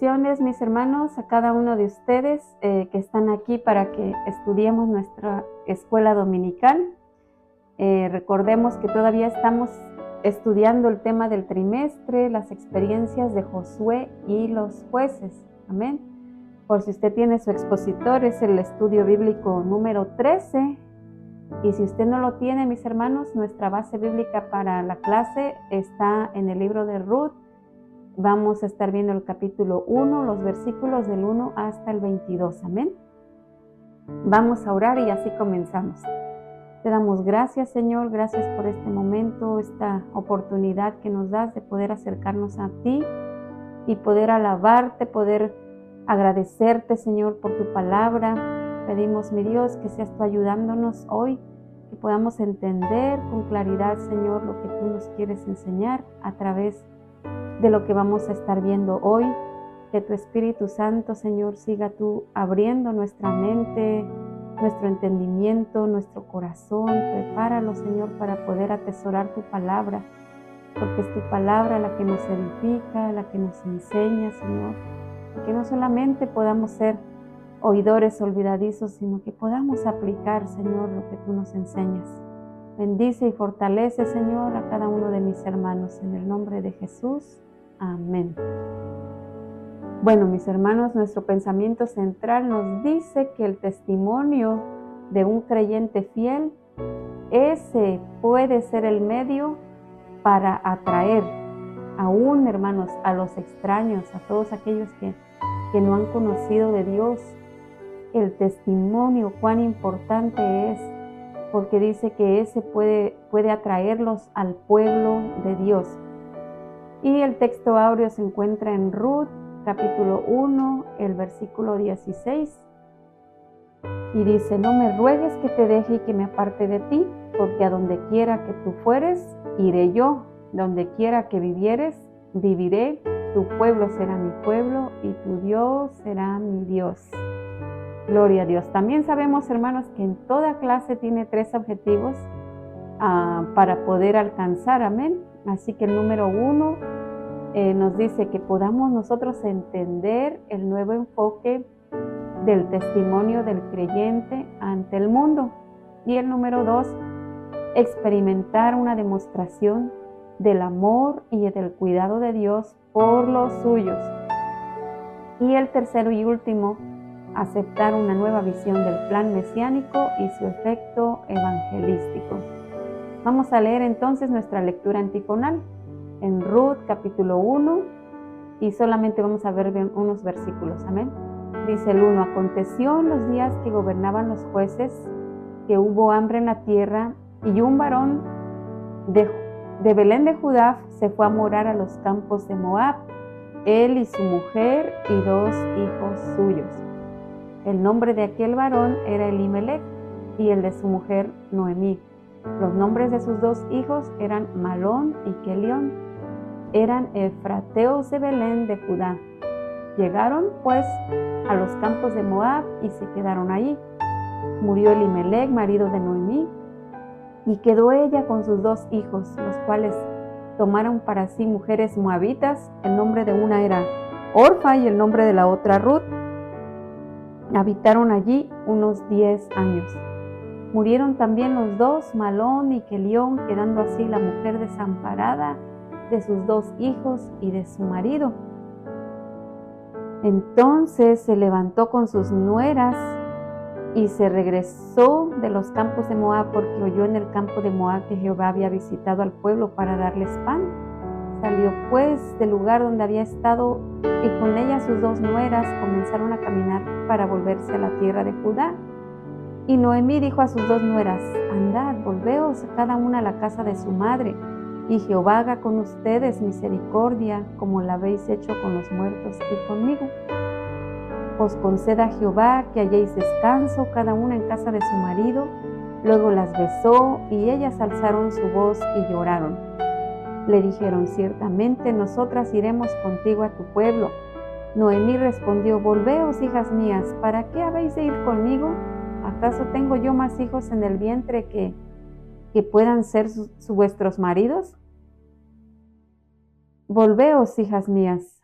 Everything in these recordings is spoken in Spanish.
Bendiciones, mis hermanos, a cada uno de ustedes que están aquí para que estudiemos nuestra escuela dominical. Recordemos que todavía estamos estudiando el tema del trimestre, las experiencias de Josué y los jueces. Amén. Por si usted tiene su expositor, es el estudio bíblico número 13. Y si usted no lo tiene, mis hermanos, nuestra base bíblica para la clase está en el libro de Ruth. Vamos a estar viendo el capítulo 1, los versículos del 1 hasta el 22. Amén. Vamos a orar y así comenzamos. Te damos gracias, Señor, gracias por este momento, esta oportunidad que nos das de poder acercarnos a ti y poder alabarte, poder agradecerte, Señor, por tu palabra. Pedimos, mi Dios, que seas tú ayudándonos hoy, que podamos entender con claridad, Señor, lo que tú nos quieres enseñar a través de lo que vamos a estar viendo hoy. Que tu Espíritu Santo, Señor, siga tú abriendo nuestra mente, nuestro entendimiento, nuestro corazón. Prepáralo, Señor, para poder atesorar tu palabra, porque es tu palabra la que nos edifica, la que nos enseña, Señor. Y que no solamente podamos ser oidores olvidadizos, sino que podamos aplicar, Señor, lo que tú nos enseñas. Bendice y fortalece, Señor, a cada uno de mis hermanos. En el nombre de Jesús. Amén. Bueno, mis hermanos, nuestro pensamiento central nos dice que el testimonio de un creyente fiel, ese puede ser el medio para atraer aún, hermanos, a los extraños, a todos aquellos que no han conocido de Dios. El testimonio, cuán importante es, porque dice que ese puede atraerlos al pueblo de Dios. Y el texto áureo se encuentra en Ruth, capítulo 1, el versículo 16. Y dice: no me ruegues que te deje y que me aparte de ti, porque a donde quiera que tú fueres, iré yo. Donde quiera que vivieres, viviré. Tu pueblo será mi pueblo y tu Dios será mi Dios. Gloria a Dios. También sabemos, hermanos, que en toda clase tiene 3 objetivos para poder alcanzar. Amén. Así que el número 1 nos dice que podamos nosotros entender el nuevo enfoque del testimonio del creyente ante el mundo. Y el número 2, experimentar una demostración del amor y del cuidado de Dios por los suyos. Y el tercero y último, aceptar una nueva visión del plan mesiánico y su efecto evangelístico. Vamos a leer entonces nuestra lectura antifonal en Ruth capítulo 1 y solamente vamos a ver unos versículos. Amén. Dice el 1: aconteció en los días que gobernaban los jueces que hubo hambre en la tierra, y un varón de Belén de Judá se fue a morar a los campos de Moab, él y su mujer y 2 hijos suyos. El nombre de aquel varón era Elimelech y el de su mujer Noemí. Los nombres de sus 2 hijos eran Malón y Kelión. Eran efrateos de Belén de Judá. Llegaron pues a los campos de Moab y se quedaron allí. Murió Elimelech, marido de Noemí, y quedó ella con sus 2 hijos, los cuales tomaron para sí mujeres moabitas. El nombre de una era Orfa y el nombre de la otra Ruth. Habitaron allí unos 10 años. Murieron también los 2, Malón y Kelión, quedando así la mujer desamparada de sus 2 hijos y de su marido. Entonces se levantó con sus nueras y se regresó de los campos de Moab, porque oyó en el campo de Moab que Jehová había visitado al pueblo para darles pan. Salió pues del lugar donde había estado, y con ella sus 2 nueras comenzaron a caminar para volverse a la tierra de Judá. Y Noemí dijo a sus 2 nueras: andad, volveos cada una a la casa de su madre, y Jehová haga con ustedes misericordia, como la habéis hecho con los muertos y conmigo. Os conceda Jehová que halléis descanso, cada una en casa de su marido. Luego las besó, y ellas alzaron su voz y lloraron. Le dijeron: ciertamente nosotras iremos contigo a tu pueblo. Noemí respondió: volveos, hijas mías, ¿para qué habéis de ir conmigo? ¿Acaso tengo yo más hijos en el vientre que puedan ser vuestros maridos? Volveos, hijas mías.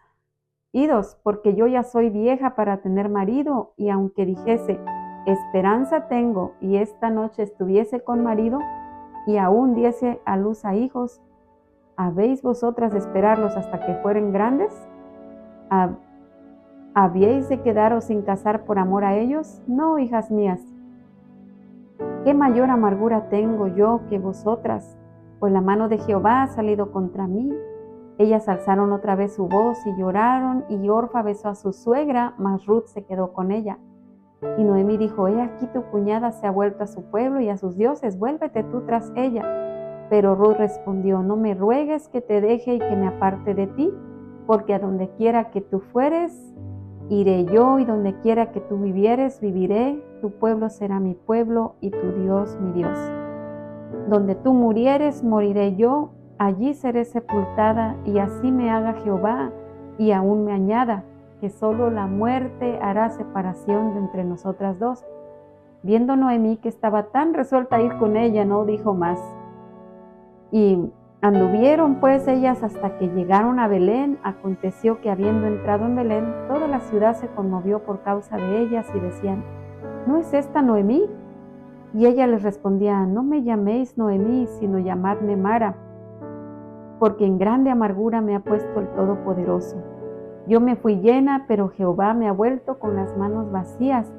idos, porque yo ya soy vieja para tener marido, y aunque dijese, esperanza tengo, y esta noche estuviese con marido, y aún diese a luz a hijos, ¿habéis vosotras de esperarlos hasta que fueren grandes? ¿Habíais de quedaros sin casar por amor a ellos? No, hijas mías. ¿Qué mayor amargura tengo yo que vosotras? Pues la mano de Jehová ha salido contra mí. Ellas alzaron otra vez su voz y lloraron, y Orfa besó a su suegra, mas Ruth se quedó con ella. Y Noemí dijo, he aquí tu cuñada se ha vuelto a su pueblo y a sus dioses, vuélvete tú tras ella. Pero Ruth respondió, no me ruegues que te deje y que me aparte de ti, porque a donde quiera que tú fueres, iré yo, y donde quiera que tú vivieres, viviré. Tu pueblo será mi pueblo y tu Dios mi Dios. Donde tú murieres, moriré yo, allí seré sepultada, y así me haga Jehová, y aún me añada, que solo la muerte hará separación de entre nosotras dos. Viendo Noemí que estaba tan resuelta a ir con ella, no dijo más. Y anduvieron pues ellas hasta que llegaron a Belén. Aconteció que habiendo entrado en Belén, toda la ciudad se conmovió por causa de ellas, y decían, ¿no es esta Noemí? Y ella les respondía, no me llaméis Noemí, sino llamadme Mara, porque en grande amargura me ha puesto el Todopoderoso. Yo me fui llena, pero Jehová me ha vuelto con las manos vacías.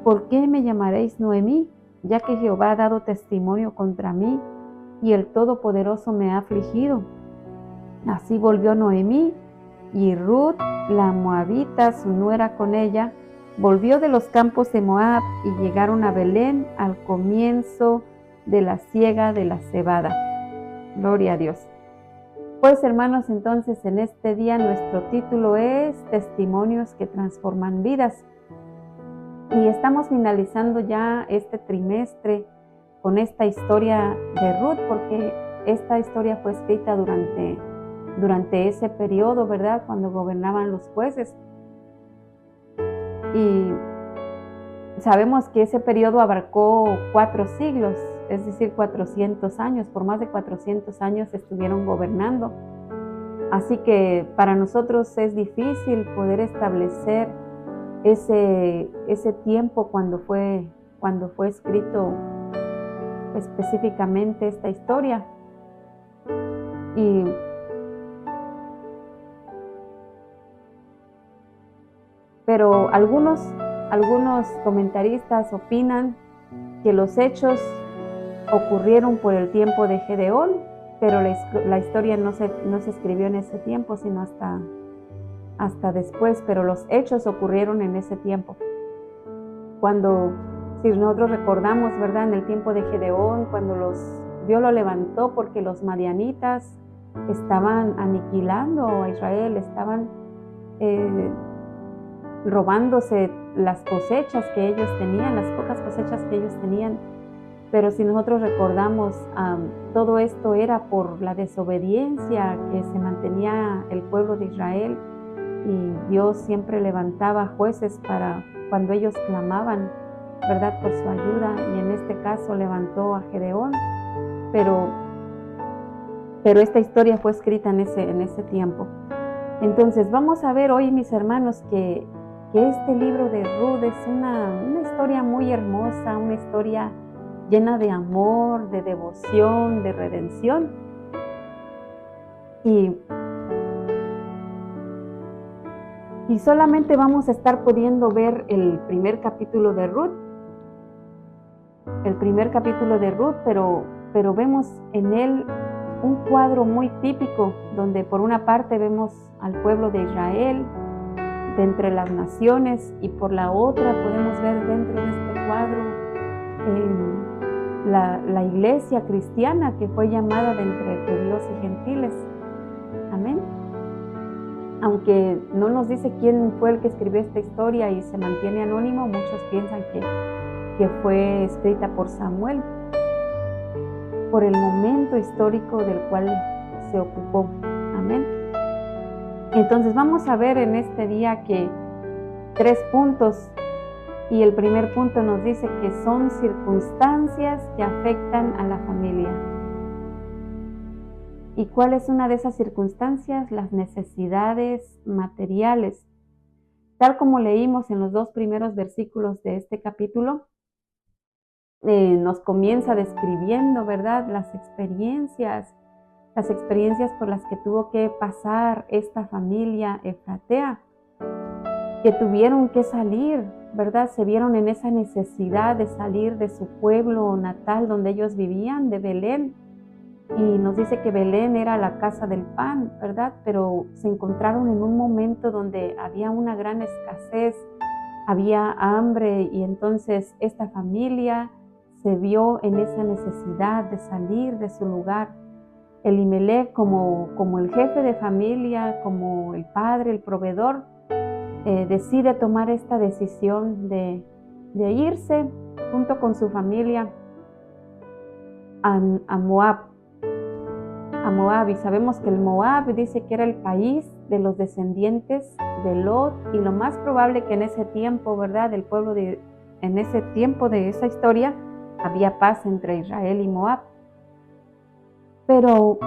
¿Por qué me llamaréis Noemí? Ya que Jehová ha dado testimonio contra mí, y el Todopoderoso me ha afligido. Así volvió Noemí, y Ruth, la moabita, su nuera con ella, volvió de los campos de Moab, y llegaron a Belén al comienzo de la siega de la cebada. Gloria a Dios. Pues hermanos, entonces en este día nuestro título es Testimonios que transforman vidas. Y estamos finalizando ya este trimestre con esta historia de Ruth, porque esta historia fue escrita durante ese periodo, ¿verdad? Cuando gobernaban los jueces. Y sabemos que ese periodo abarcó 4 siglos, es decir, 400 años. Por más de 400 años estuvieron gobernando. Así que para nosotros es difícil poder establecer ese tiempo cuando fue escrito específicamente esta historia. Pero algunos comentaristas opinan que los hechos ocurrieron por el tiempo de Gedeón, pero la historia no se escribió en ese tiempo, sino hasta después, pero los hechos ocurrieron en ese tiempo. Si nosotros recordamos, ¿verdad? En el tiempo de Gedeón, cuando Dios lo levantó porque los madianitas estaban aniquilando a Israel, estaban robándose las cosechas que ellos tenían, las pocas cosechas que ellos tenían. Pero si nosotros recordamos, todo esto era por la desobediencia que se mantenía el pueblo de Israel, y Dios siempre levantaba jueces para cuando ellos clamaban, ¿verdad?, por su ayuda, y en este caso levantó a Gedeón, pero esta historia fue escrita en ese tiempo. Entonces vamos a ver hoy, mis hermanos, que este libro de Ruth es una historia muy hermosa, una historia llena de amor, de devoción, de redención. Y solamente vamos a estar pudiendo ver el primer capítulo de Ruth, pero vemos en él un cuadro muy típico, donde por una parte vemos al pueblo de Israel de entre las naciones, y por la otra podemos ver dentro de este cuadro la iglesia cristiana que fue llamada de entre judíos y gentiles. Amén. Aunque no nos dice quién fue el que escribió esta historia y se mantiene anónimo, muchos piensan que fue escrita por Samuel, por el momento histórico del cual se ocupó. Amén. Entonces vamos a ver en este día que 3 puntos, y el primer punto nos dice que son circunstancias que afectan a la familia. ¿Y cuál es una de esas circunstancias? Las necesidades materiales. Tal como leímos en los 2 primeros versículos de este capítulo, nos comienza describiendo, ¿verdad?, las experiencias por las que tuvo que pasar esta familia efratea, que tuvieron que salir, ¿verdad? Se vieron en esa necesidad de salir de su pueblo natal donde ellos vivían, de Belén. Y nos dice que Belén era la casa del pan, ¿verdad? Pero se encontraron en un momento donde había una gran escasez, había hambre, y entonces esta familia se vio en esa necesidad de salir de su lugar. Elimelec, como el jefe de familia, como el padre, el proveedor, decide tomar esta decisión de irse junto con su familia a Moab. Y sabemos que el Moab dice que era el país de los descendientes de Lot, y lo más probable que en ese tiempo, ¿verdad?, en ese tiempo de esa historia había paz entre Israel y Moab. Pero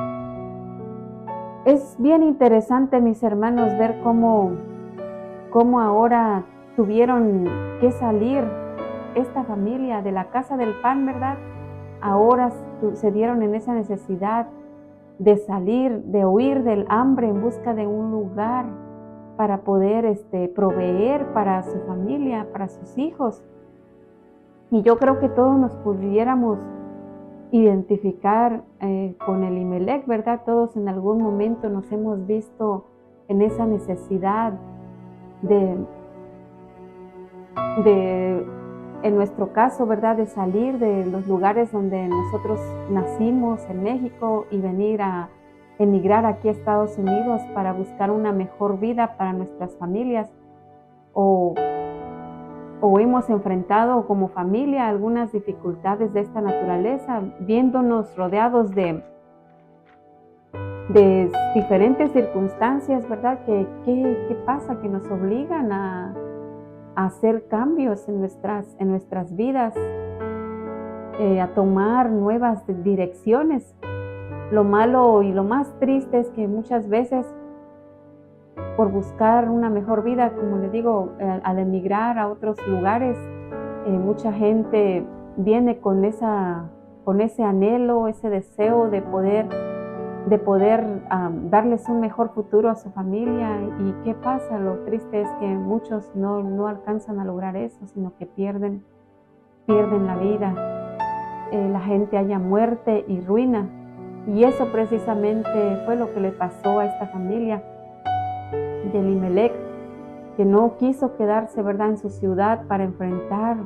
es bien interesante, mis hermanos, ver cómo ahora tuvieron que salir esta familia de la casa del pan, ¿verdad? Ahora se dieron en esa necesidad de salir, de huir del hambre en busca de un lugar para poder proveer para su familia, para sus hijos. Y yo creo que todos nos pudiéramos identificar con Elimelec, ¿verdad? Todos en algún momento nos hemos visto en esa necesidad en nuestro caso, ¿verdad?, de salir de los lugares donde nosotros nacimos en México y venir a emigrar aquí a Estados Unidos para buscar una mejor vida para nuestras familias, o hemos enfrentado como familia algunas dificultades de esta naturaleza, viéndonos rodeados de diferentes circunstancias, ¿verdad? ¿Qué pasa? Que nos obligan a hacer cambios en nuestras vidas, a tomar nuevas direcciones. Lo malo y lo más triste es que muchas veces, por buscar una mejor vida, como les digo, al emigrar a otros lugares, mucha gente viene con ese anhelo, ese deseo de poder darles un mejor futuro a su familia. ¿Y qué pasa? Lo triste es que muchos no alcanzan a lograr eso, sino que pierden la vida. La gente halla muerte y ruina. Y eso precisamente fue lo que le pasó a esta familia de Elimelec, que no quiso quedarse, ¿verdad?, en su ciudad para enfrentar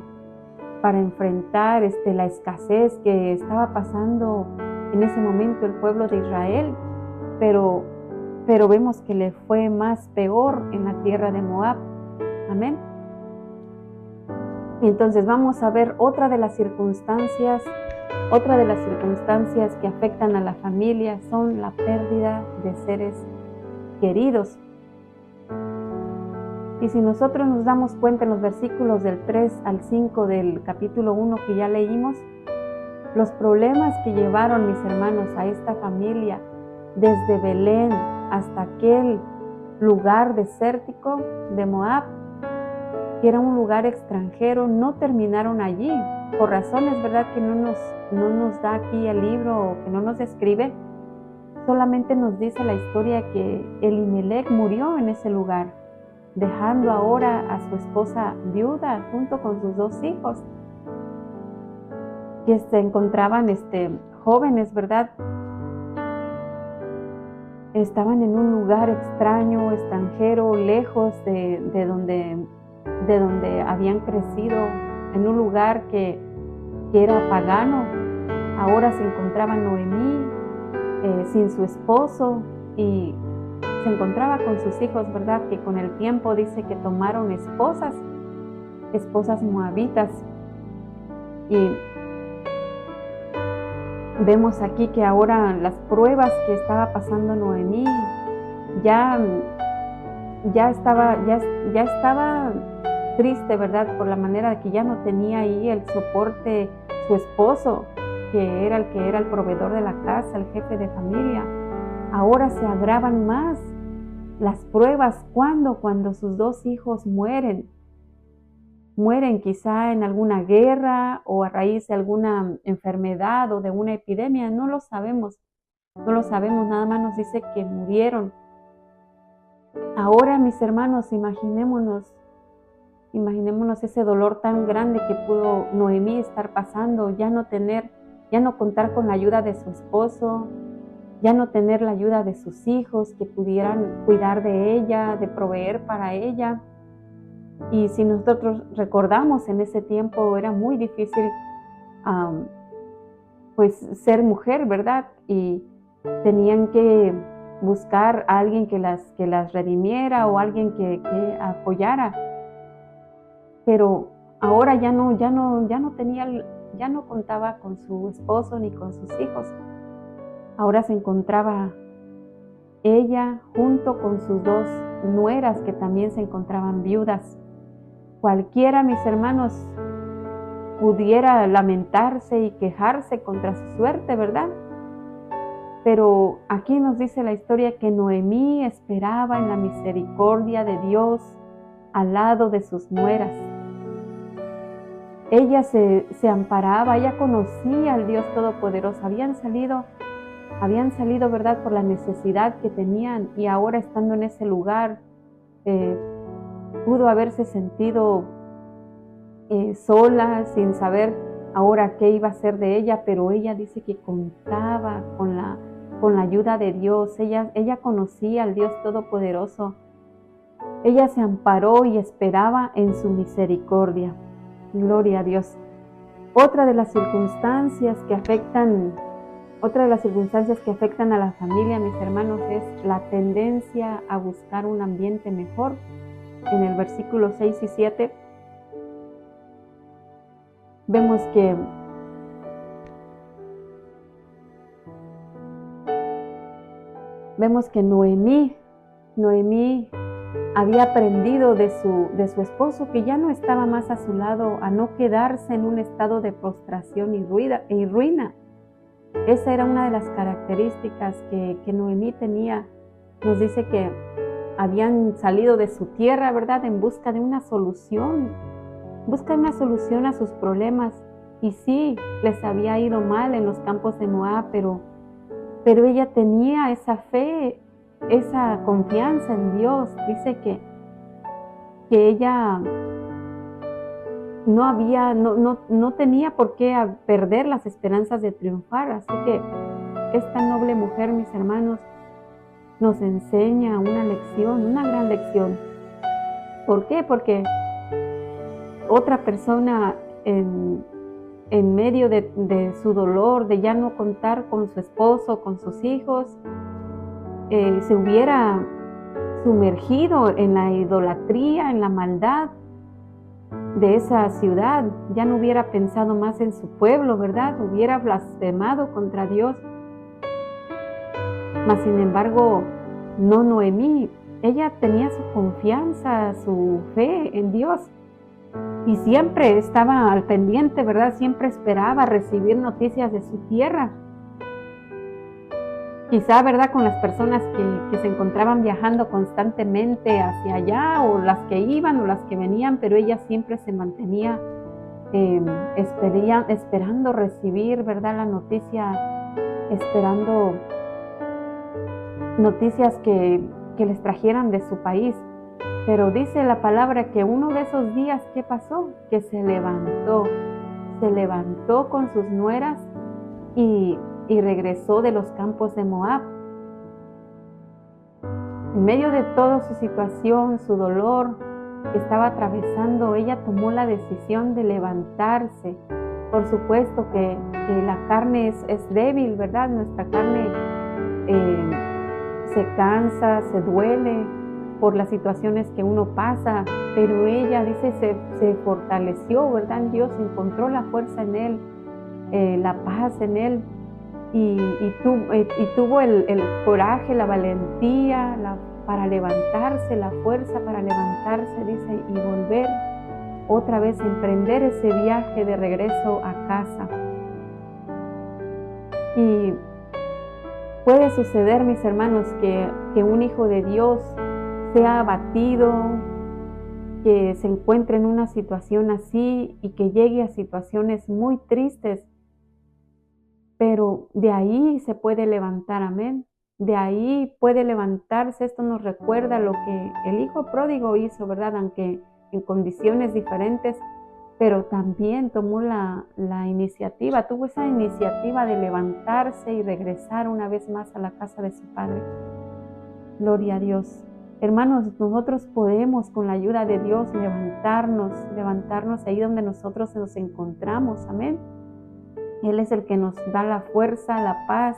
la escasez que estaba pasando en ese momento el pueblo de Israel, pero vemos que le fue más peor en la tierra de Moab. Amén. Y entonces vamos a ver otra de las circunstancias que afectan a la familia, son la pérdida de seres queridos. Y si nosotros nos damos cuenta en los versículos del 3 al 5 del capítulo 1 que ya leímos, los problemas que llevaron, mis hermanos, a esta familia desde Belén hasta aquel lugar desértico de Moab, que era un lugar extranjero, no terminaron allí, por razones, ¿verdad?, que no nos da aquí el libro, o que no nos describe. Solamente nos dice la historia que Elimelec murió en ese lugar, dejando ahora a su esposa viuda junto con sus 2 hijos, que se encontraban jóvenes, ¿verdad? Estaban en un lugar extraño, extranjero, lejos de donde habían crecido, en un lugar que era pagano. Ahora se encontraba Noemí sin su esposo, y se encontraba con sus hijos, ¿verdad?, que con el tiempo dice que tomaron esposas moabitas. Y vemos aquí que ahora las pruebas que estaba pasando Noemí ya estaba triste, ¿verdad?, por la manera de que ya no tenía ahí el soporte su esposo, que era el proveedor de la casa, el jefe de familia. ahora se agravan más las pruebas. ¿Cuándo? Cuando sus 2 hijos mueren. Mueren quizá en alguna guerra o a raíz de alguna enfermedad o de una epidemia. No lo sabemos. No lo sabemos, nada más nos dice que murieron. Ahora, mis hermanos, imaginémonos ese dolor tan grande que pudo Noemí estar pasando, ya no contar con la ayuda de su esposo, ya no tener la ayuda de sus hijos que pudieran cuidar de ella, de proveer para ella. Y si nosotros recordamos, en ese tiempo era muy difícil pues ser mujer, ¿verdad? Y tenían que buscar a alguien que las redimiera o alguien que apoyara. Pero ahora ya no contaba con su esposo ni con sus hijos. Ahora se encontraba ella junto con sus 2 nueras que también se encontraban viudas. Cualquiera, mis hermanos, pudiera lamentarse y quejarse contra su suerte, ¿verdad? Pero aquí nos dice la historia que Noemí esperaba en la misericordia de Dios al lado de sus nueras. Ella se amparaba, ella conocía al Dios Todopoderoso. Habían salido, ¿verdad?, por la necesidad que tenían, y ahora estando en ese lugar, pudo haberse sentido sola, sin saber ahora qué iba a ser de ella, pero ella dice que contaba con la ayuda de Dios. Ella conocía al Dios Todopoderoso. Ella se amparó y esperaba en su misericordia. Gloria a Dios. Otra de las circunstancias que afectan a la familia, mis hermanos, es la tendencia a buscar un ambiente mejor. En el versículo 6 y 7 vemos que Noemí había aprendido de su esposo, que ya no estaba más a su lado, a no quedarse en un estado de prostración y ruina. Esa era una de las características que Noemí tenía. Nos dice que habían salido de su tierra, ¿verdad?, en busca de una solución. Busca una solución a sus problemas. Y sí, les había ido mal en los campos de Moab, pero ella tenía esa fe, esa confianza en Dios. Dice que ella no tenía por qué perder las esperanzas de triunfar. Así que esta noble mujer, mis hermanos, nos enseña una lección, una gran lección. ¿Por qué? Porque otra persona en medio de su dolor, de ya no contar con su esposo, con sus hijos, se hubiera sumergido en la idolatría, en la maldad de esa ciudad. Ya no hubiera pensado más en su pueblo, ¿verdad? Hubiera blasfemado contra Dios. Mas, sin embargo, no Noemí. Ella tenía su confianza, su fe en Dios. Y siempre estaba al pendiente, ¿verdad? Siempre esperaba recibir noticias de su tierra. Quizá, ¿verdad?, con las personas que se encontraban viajando constantemente hacia allá, o las que iban o las que venían, pero ella siempre se mantenía esperando recibir, ¿verdad?, la noticia, esperando noticias que les trajeran de su país. Pero dice la palabra que uno de esos días, ¿qué pasó? Que se levantó con sus nueras y regresó de los campos de Moab. En medio de toda su situación, su dolor que estaba atravesando, ella tomó la decisión de levantarse. Por supuesto que la carne es débil, ¿verdad? Nuestra carne se cansa, se duele por las situaciones que uno pasa, pero ella, dice, se fortaleció, ¿verdad?, en Dios, encontró la fuerza en Él, la paz en Él, y tuvo el coraje, la valentía para levantarse, la fuerza para levantarse, dice, y volver otra vez a emprender ese viaje de regreso a casa. Y puede suceder, mis hermanos, que un hijo de Dios sea abatido, que se encuentre en una situación así y que llegue a situaciones muy tristes, pero de ahí se puede levantar, amén. De ahí puede levantarse. Esto nos recuerda lo que el hijo pródigo hizo, ¿verdad? Aunque en condiciones diferentes, pero también tomó la iniciativa, tuvo esa iniciativa de levantarse y regresar una vez más a la casa de su padre. Gloria a Dios. Hermanos, nosotros podemos con la ayuda de Dios levantarnos ahí donde nosotros nos encontramos, amén. Él es el que nos da la fuerza, la paz,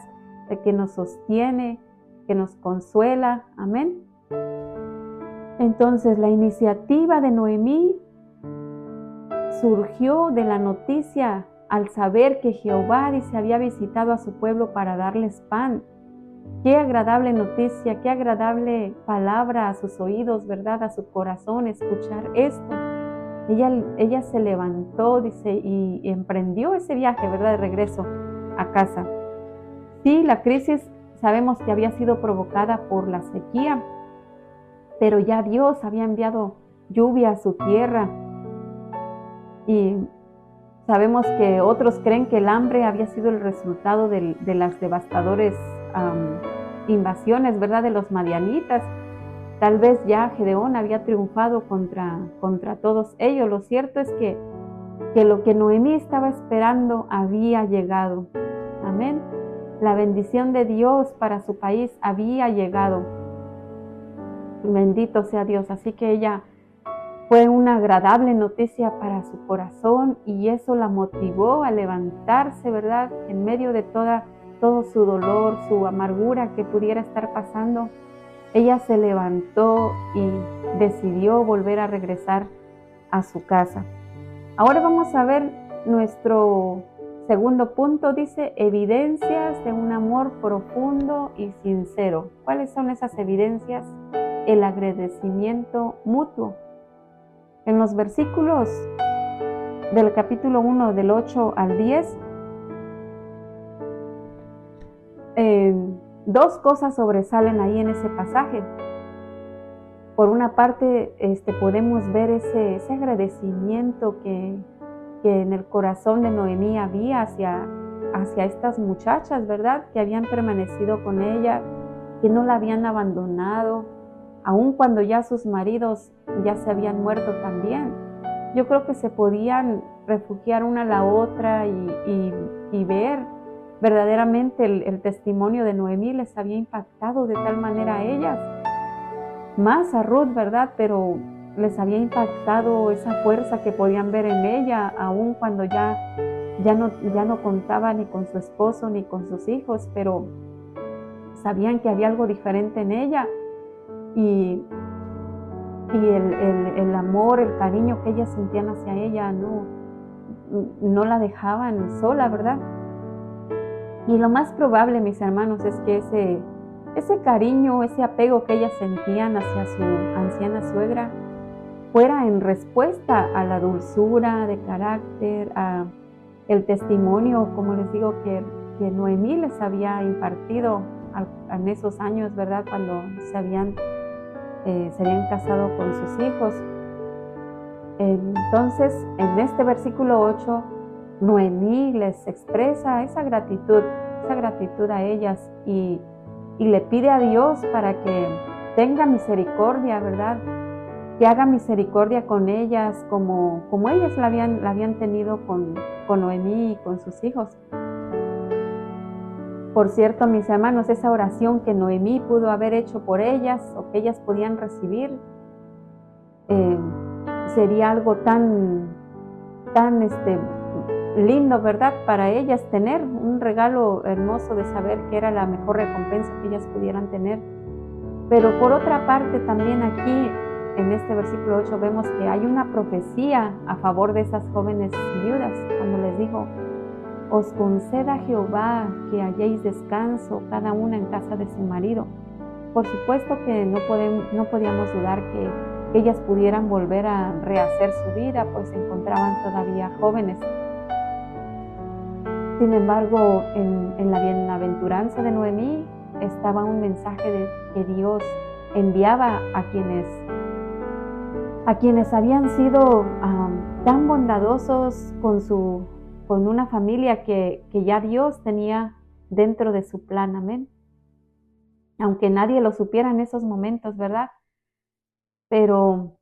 el que nos sostiene, que nos consuela, amén. Entonces, la iniciativa de Noemí surgió de la noticia al saber que Jehová, dice, había visitado a su pueblo para darles pan. Qué agradable noticia, qué agradable palabra a sus oídos, ¿verdad? A su corazón escuchar esto. Ella se levantó, dice, y emprendió ese viaje, ¿verdad? De regreso a casa. Sí, la crisis sabemos que había sido provocada por la sequía, pero ya Dios había enviado lluvia a su tierra. Y sabemos que otros creen que el hambre había sido el resultado de las devastadoras invasiones, ¿verdad? De los madianitas. Tal vez ya Gedeón había triunfado contra todos ellos. Lo cierto es que lo que Noemí estaba esperando había llegado. Amén. La bendición de Dios para su país había llegado. Bendito sea Dios. Así que ella fue una agradable noticia para su corazón y eso la motivó a levantarse, ¿verdad? En medio de todo su dolor, su amargura que pudiera estar pasando. Ella se levantó y decidió volver a regresar a su casa. Ahora vamos a ver nuestro segundo punto. Dice, evidencias de un amor profundo y sincero. ¿Cuáles son esas evidencias? El agradecimiento mutuo. En los versículos del capítulo 1, del 8 al 10, dos cosas sobresalen ahí en ese pasaje. Por una parte, podemos ver ese agradecimiento que en el corazón de Noemí había hacia estas muchachas, ¿verdad? Que habían permanecido con ella, que no la habían abandonado, aun cuando ya sus maridos ya se habían muerto también. Yo creo que se podían refugiar una a la otra y ver verdaderamente el testimonio de Noemí les había impactado de tal manera a ellas, más a Ruth, ¿verdad? Pero les había impactado esa fuerza que podían ver en ella, aun cuando ya no contaba ni con su esposo ni con sus hijos, pero sabían que había algo diferente en ella y el amor, el cariño que ellas sentían hacia ella no la dejaban sola, ¿verdad? Y lo más probable, mis hermanos, es que ese cariño, ese apego que ellas sentían hacia su anciana suegra fuera en respuesta a la dulzura de carácter, a el testimonio, como les digo, que Noemí les había impartido en esos años, ¿verdad? Cuando se habían casado con sus hijos. Entonces, en este versículo 8, Noemí les expresa esa gratitud a ellas y le pide a Dios para que tenga misericordia, ¿verdad? Que haga misericordia con ellas como ellas la habían tenido con Noemí y con sus hijos. Por cierto, mis hermanos, esa oración que Noemí pudo haber hecho por ellas o que ellas podían recibir, sería algo tan lindo, ¿verdad? Para ellas tener un regalo hermoso de saber que era la mejor recompensa que ellas pudieran tener. Pero por otra parte, también aquí en este versículo 8 vemos que hay una profecía a favor de esas jóvenes viudas, cuando les dijo: os conceda Jehová que halléis descanso cada una en casa de su marido. Por supuesto que no podíamos dudar que ellas pudieran volver a rehacer su vida, pues se encontraban todavía jóvenes. Sin embargo, en la bienaventuranza de Noemí, estaba un mensaje que Dios enviaba a quienes habían sido tan bondadosos con una familia que ya Dios tenía dentro de su plan, amén. Aunque nadie lo supiera en esos momentos, ¿verdad? Pero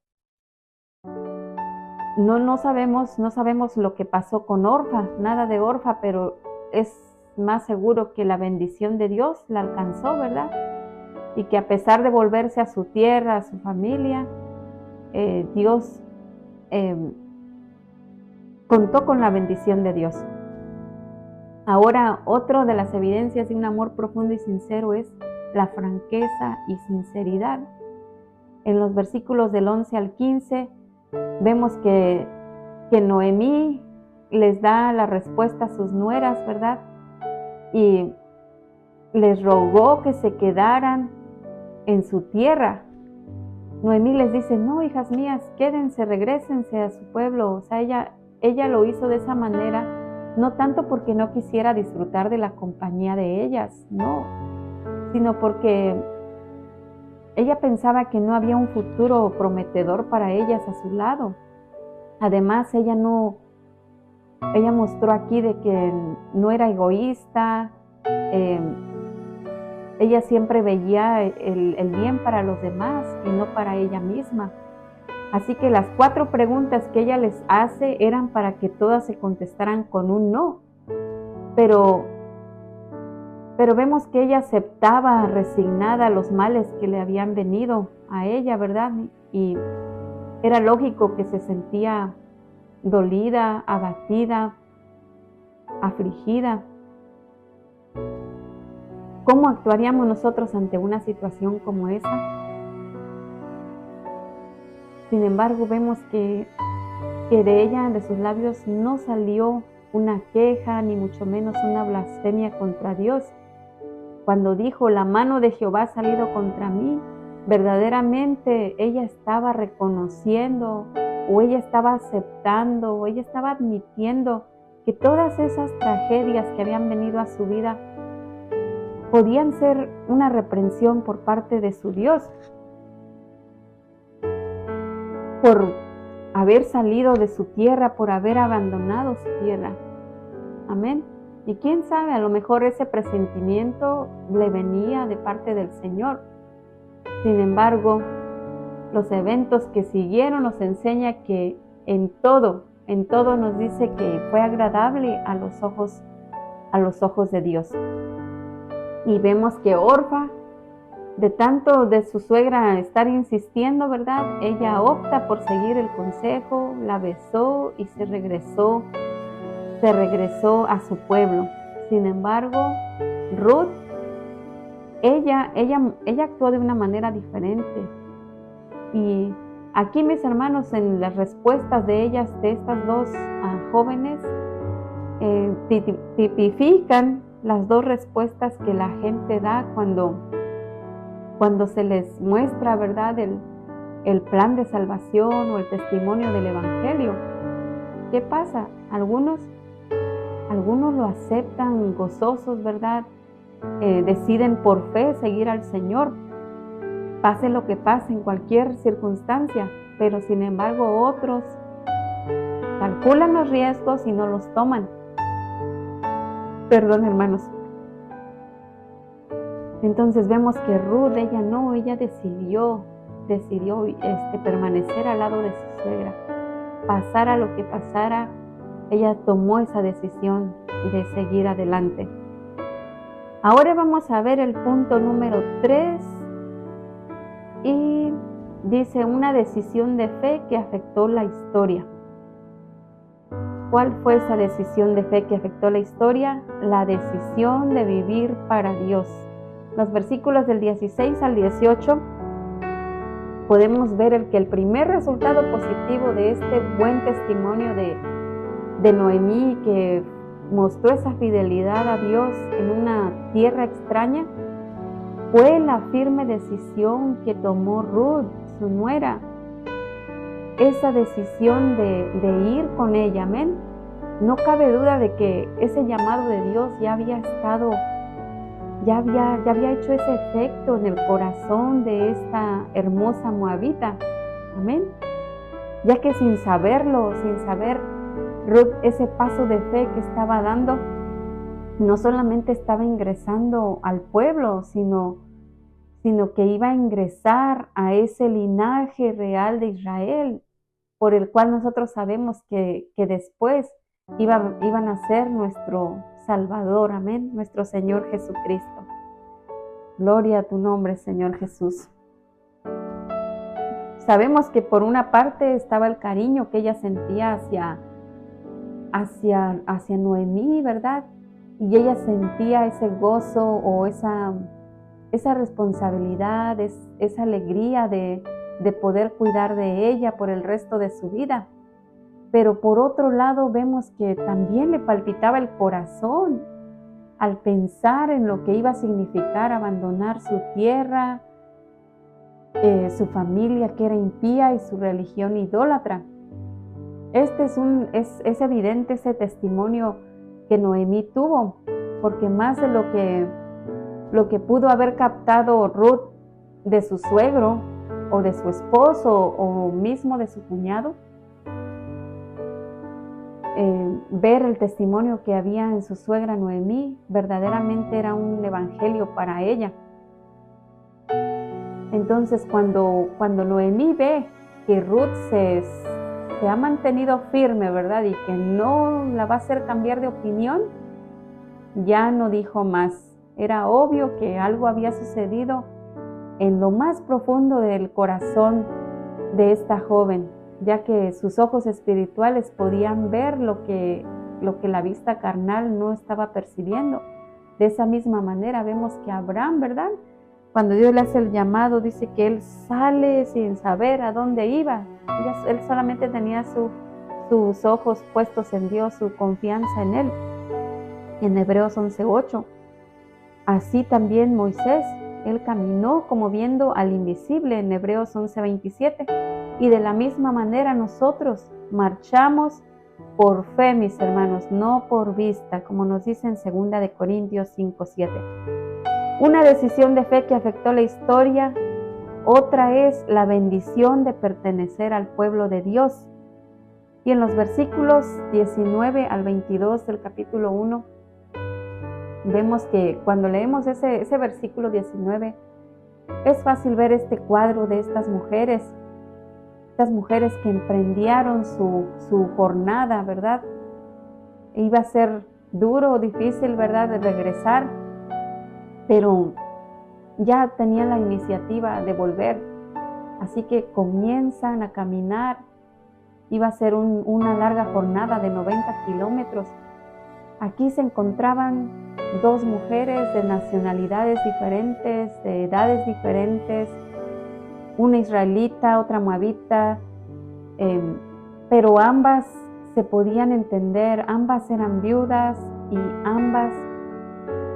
no sabemos lo que pasó con Orfa, nada de Orfa, pero es más seguro que la bendición de Dios la alcanzó, ¿verdad? Y que a pesar de volverse a su tierra, a su familia, Dios contó con la bendición de Dios. Ahora, otra de las evidencias de un amor profundo y sincero es la franqueza y sinceridad. En los versículos del 11 al 15 vemos que Noemí les da la respuesta a sus nueras, ¿verdad? Y les rogó que se quedaran en su tierra. Noemí les dice, no, hijas mías, quédense, regrésense a su pueblo. O sea, ella lo hizo de esa manera, no tanto porque no quisiera disfrutar de la compañía de ellas, no, sino porque ella pensaba que no había un futuro prometedor para ellas a su lado. Además, ella mostró aquí de que no era egoísta, ella siempre veía el bien para los demás y no para ella misma. Así que las 4 preguntas que ella les hace eran para que todas se contestaran con un no. Pero vemos que ella aceptaba resignada los males que le habían venido a ella, ¿verdad? Y era lógico que se sentía dolida, abatida, afligida. ¿Cómo actuaríamos nosotros ante una situación como esa? Sin embargo, vemos que de ella, de sus labios, no salió una queja, ni mucho menos una blasfemia contra Dios. Cuando dijo, la mano de Jehová ha salido contra mí, verdaderamente ella estaba reconociendo, o ella estaba aceptando, o ella estaba admitiendo que todas esas tragedias que habían venido a su vida podían ser una reprensión por parte de su Dios, por haber salido de su tierra, por haber abandonado su tierra. Amén. Y quién sabe, a lo mejor ese presentimiento le venía de parte del Señor. Sin embargo, los eventos que siguieron nos enseña que en todo nos dice que fue agradable a los ojos de Dios. Y vemos que Orfa, de tanto de su suegra estar insistiendo, ¿verdad? Ella opta por seguir el consejo, la besó y se regresó a su pueblo. Sin embargo, Ruth, ella actuó de una manera diferente. Y aquí, mis hermanos, en las respuestas de estas 2 jóvenes, tipifican las 2 respuestas que la gente da cuando se les muestra, ¿verdad?, el plan de salvación o el testimonio del Evangelio. ¿Qué pasa? Algunos lo aceptan gozosos, ¿verdad? Deciden por fe seguir al Señor, pase lo que pase en cualquier circunstancia, pero sin embargo otros calculan los riesgos y no los toman. Perdón, hermanos. Entonces vemos que Ruth, ella decidió permanecer al lado de su suegra. Pasara lo que pasara, ella tomó esa decisión de seguir adelante. Ahora vamos a ver el punto número 3 y dice una decisión de fe que afectó la historia. ¿Cuál fue esa decisión de fe que afectó la historia? La decisión de vivir para Dios. Los versículos del 16 al 18 podemos ver que el primer resultado positivo de este buen testimonio de Noemí, que mostró esa fidelidad a Dios en una tierra extraña, fue la firme decisión que tomó Ruth, su nuera. Esa decisión de ir con ella, amén. No cabe duda de que ese llamado de Dios ya había estado ya había hecho ese efecto en el corazón de esta hermosa moabita. Amén. Ya que sin saberlo, sin saber Ruth ese paso de fe que estaba dando, no solamente estaba ingresando al pueblo, sino que iba a ingresar a ese linaje real de Israel, por el cual nosotros sabemos que después iban a ser nuestro Salvador, amén, nuestro Señor Jesucristo. Gloria a tu nombre, Señor Jesús. Sabemos que por una parte estaba el cariño que ella sentía hacia Noemí, ¿verdad? Y ella sentía ese gozo o esa responsabilidad, esa alegría de poder cuidar de ella por el resto de su vida. Pero por otro lado vemos que también le palpitaba el corazón al pensar en lo que iba a significar abandonar su tierra, su familia que era impía y su religión idólatra. Es evidente ese testimonio que Noemí tuvo, porque más de lo que pudo haber captado Ruth de su suegro o de su esposo o mismo de su cuñado, ver el testimonio que había en su suegra Noemí verdaderamente era un evangelio para ella. Entonces cuando Noemí ve que Ruth se ha mantenido firme, ¿verdad? Y que no la va a hacer cambiar de opinión, ya no dijo más. Era obvio que algo había sucedido en lo más profundo del corazón de esta joven, ya que sus ojos espirituales podían ver lo que la vista carnal no estaba percibiendo. De esa misma manera vemos que Abraham, ¿verdad? Cuando Dios le hace el llamado, dice que él sale sin saber a dónde iba. Él solamente tenía sus ojos puestos en Dios, su confianza en Él. En Hebreos 11:8. Así también Moisés, él caminó como viendo al invisible en Hebreos 11:27. Y de la misma manera nosotros marchamos por fe, mis hermanos, no por vista, como nos dice en 2 Corintios 5:7. Una decisión de fe que afectó la historia, otra es la bendición de pertenecer al pueblo de Dios. Y en los versículos 19 al 22 del capítulo 1, vemos que cuando leemos ese versículo 19, es fácil ver este cuadro de estas mujeres que emprendieron su jornada, ¿verdad? Iba a ser duro o difícil, ¿verdad?, de regresar, pero ya tenían la iniciativa de volver. Así que comienzan a caminar. Iba a ser una larga jornada de 90 kilómetros. Aquí se encontraban dos mujeres de nacionalidades diferentes, de edades diferentes, una israelita, otra moabita, pero ambas se podían entender, ambas eran viudas y ambas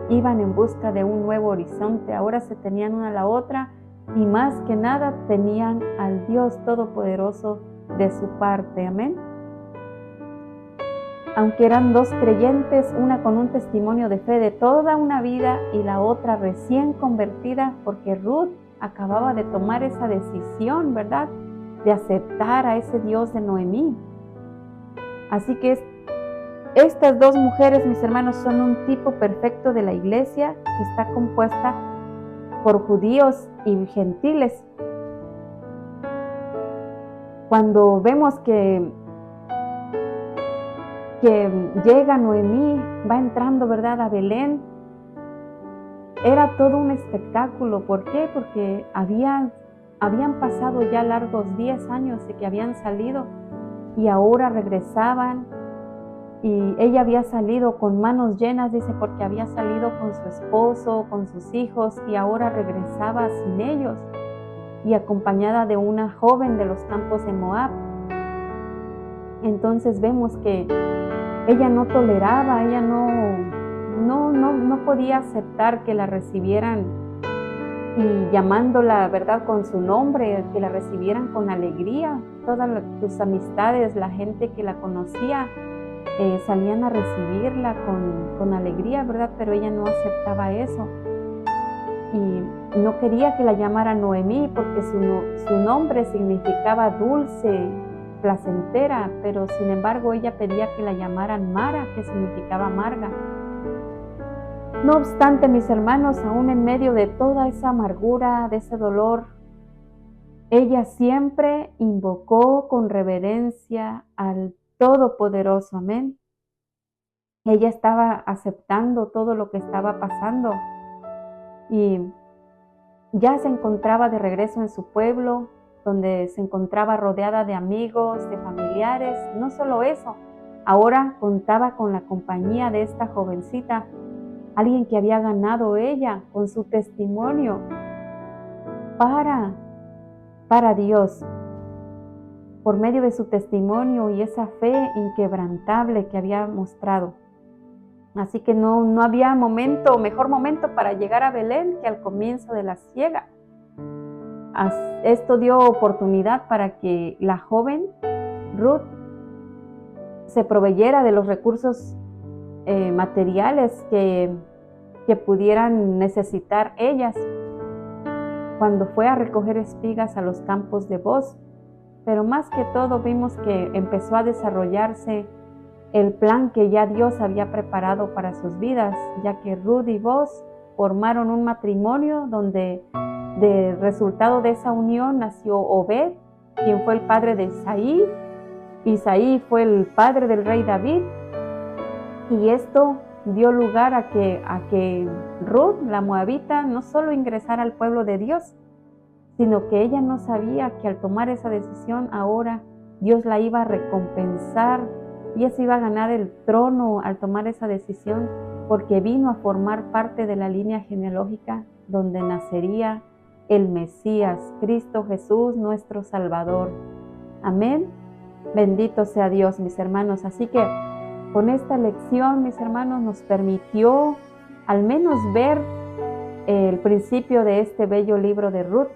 iban en busca de un nuevo horizonte. Ahora se tenían una a la otra y más que nada tenían al Dios Todopoderoso de su parte. Amén. Aunque eran dos creyentes, una con un testimonio de fe de toda una vida y la otra recién convertida, porque Ruth acababa de tomar esa decisión, ¿verdad?, de aceptar a ese Dios de Noemí. Así que estas dos mujeres, mis hermanos, son un tipo perfecto de la iglesia que está compuesta por judíos y gentiles. Cuando vemos que llega Noemí, va entrando, ¿verdad?, a Belén, era todo un espectáculo. ¿Por qué? Porque habían pasado ya largos 10 años de que habían salido y ahora regresaban. Y ella había salido con manos llenas, dice, porque había salido con su esposo, con sus hijos, y ahora regresaba sin ellos y acompañada de una joven de los campos de Moab. Entonces vemos que ella no toleraba, ella no podía aceptar que la recibieran y llamándola, ¿verdad?, con su nombre, que la recibieran con alegría. Todas sus amistades, la gente que la conocía, salían a recibirla con alegría, ¿verdad? Pero ella no aceptaba eso. y no quería que la llamaran Noemí porque su nombre significaba dulce, placentera, pero sin embargo ella pedía que la llamaran Mara, que significaba amarga. No obstante, mis hermanos, aún en medio de toda esa amargura, de ese dolor, ella siempre invocó con reverencia al Todopoderoso, amén. Ella estaba aceptando todo lo que estaba pasando y ya se encontraba de regreso en su pueblo, donde se encontraba rodeada de amigos, de familiares. No solo eso, ahora contaba con la compañía de esta jovencita, alguien que había ganado ella con su testimonio para Dios, por medio de su testimonio y esa fe inquebrantable que había mostrado. Así que no había mejor momento para llegar a Belén que al comienzo de la siega. Esto dio oportunidad para que la joven Ruth se proveyera de los recursos materiales que pudieran necesitar ellas cuando fue a recoger espigas a los campos de Booz. Pero más que todo vimos que empezó a desarrollarse el plan que ya Dios había preparado para sus vidas, ya que Ruth y Booz formaron un matrimonio donde del resultado de esa unión nació Obed, quien fue el padre de Isaí. Isaí fue el padre del rey David, y esto dio lugar a que Ruth, la moabita, no solo ingresara al pueblo de Dios, sino que ella no sabía que al tomar esa decisión ahora Dios la iba a recompensar. Ella se iba a ganar el trono al tomar esa decisión, porque vino a formar parte de la línea genealógica donde nacería el Mesías, Cristo Jesús, nuestro Salvador. Amén. Bendito sea Dios, mis hermanos. Así que con esta lección, mis hermanos, nos permitió al menos ver el principio de este bello libro de Ruth.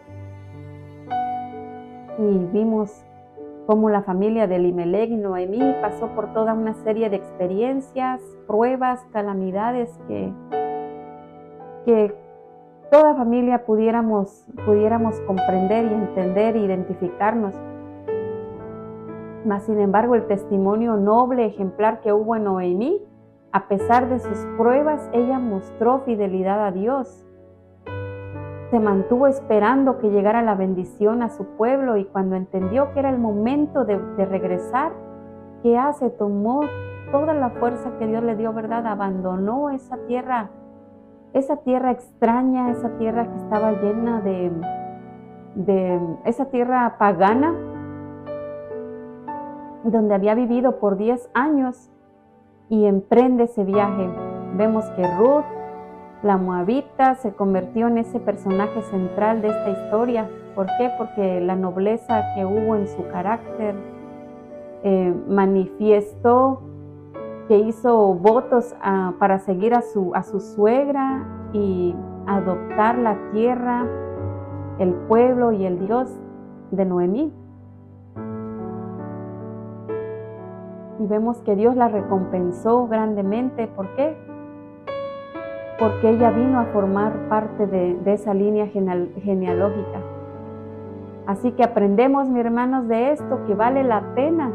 Y vimos cómo la familia de Elimelech y Noemí pasó por toda una serie de experiencias, pruebas, calamidades que toda familia pudiéramos comprender y entender e identificarnos. Mas, sin embargo, el testimonio noble, ejemplar que hubo en Noemí, a pesar de sus pruebas, ella mostró fidelidad a Dios. Se mantuvo esperando que llegara la bendición a su pueblo, y cuando entendió que era el momento de regresar, ¿qué hace? Tomó toda la fuerza que Dios le dio, ¿verdad? Abandonó esa tierra extraña, esa tierra que estaba llena de esa tierra pagana, donde había vivido por 10 años, y emprende ese viaje. Vemos que Ruth, la moabita, se convirtió en ese personaje central de esta historia. ¿Por qué? Porque la nobleza que hubo en su carácter manifestó que hizo votos para seguir a su suegra y adoptar la tierra, el pueblo y el Dios de Noemí. Y vemos que Dios la recompensó grandemente. ¿Por qué? Porque ella vino a formar parte de esa línea genealógica. Así que aprendemos, mis hermanos, de esto, que vale la pena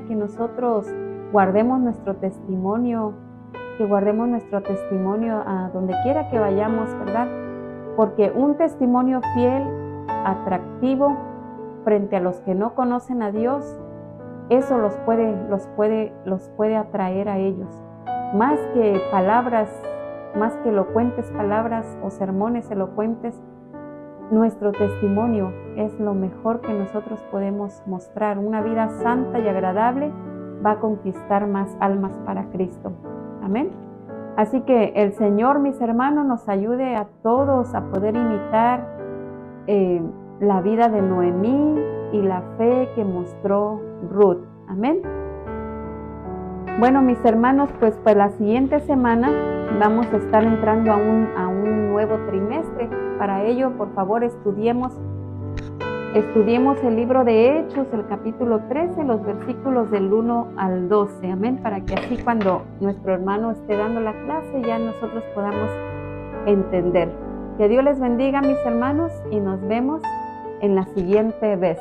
que nosotros guardemos nuestro testimonio, a donde quiera que vayamos, ¿verdad? Porque un testimonio fiel, atractivo, frente a los que no conocen a Dios, eso los puede atraer a ellos. Más que palabras, más que elocuentes palabras o sermones elocuentes, nuestro testimonio es lo mejor que nosotros podemos mostrar. Una vida santa y agradable va a conquistar más almas para Cristo. Amén. Así que el Señor, mis hermanos, nos ayude a todos a poder imitar la vida de Noemí y la fe que mostró Ruth. Amén. Bueno, mis hermanos, pues la siguiente semana vamos a estar entrando a un nuevo trimestre. Para ello, por favor, estudiemos el libro de Hechos, el capítulo 13, los versículos del 1 al 12. Amén. Para que así, cuando nuestro hermano esté dando la clase, ya nosotros podamos entender. Que Dios les bendiga, mis hermanos, y nos vemos en la siguiente vez.